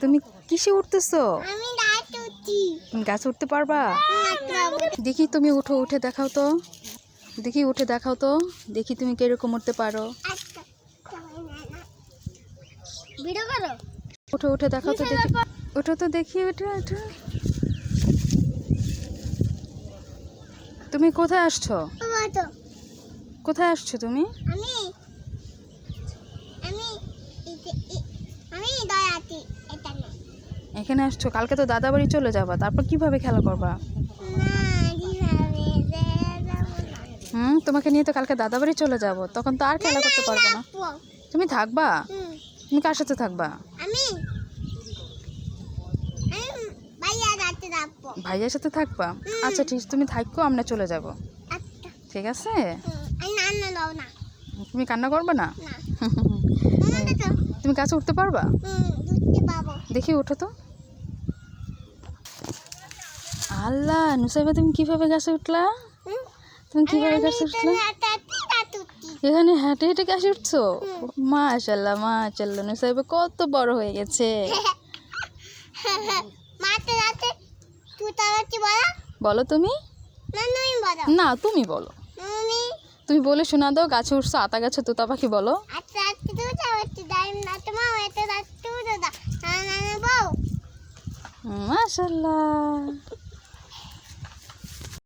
তুমি কিসে উঠতেছো? আমি গাছ উঠছি। তুমি গাছে উঠতে পারবা? দেখি তুমি উঠো, উঠে দেখাও তো। দেখি উঠে দেখাও তো, দেখি তুমি কিরকম উঠতে পারো। ভিডিও করো। উঠে উঠে দেখাও তো দেখি। ওঠো তো দেখি, ওঠো ওঠো। তুমি কোথায় আসছো? কোথায় আসছো তুমি? আমি আমি আমি দয়াতি এটা না। এখানে আসছো? কালকে তো দাদা বাড়ি চলে যাবা, তারপর কিভাবে খেলা করবা? তোমাকে নিয়ে তো কালকে দাদা বাড়ি চলে যাব, তখন তো আর খেলা করতে পারবো না। তুমি থাকবা? তুমি কার সাথে থাকবা? আমি ভাইয়ার সাথে থাকবা? আচ্ছা ঠিক, তুমি থাকো, আমরা চলে যাব। ঠিক আছে? তুমি কান্না করবে না? তুমি গাছে উঠতে পারবা? দেখি উঠো তো। আল্লাহ, নুসাইবা তুমি কিভাবে গাছে উঠলা? তুমি কিভাবে গাছে উঠলা? এখানে হেঁটে হেঁটে গাছে উঠছো? মাশাআল্লাহ মাশাআল্লাহ, নুসাইবা কত বড় হয়ে গেছে। বলো তুমি। না তুমি বলো। তুমি বলে শোনা দাও, গাছে উঠছো, আতা গাছে তোতা পাখি বলো। মাশাআল্লাহ।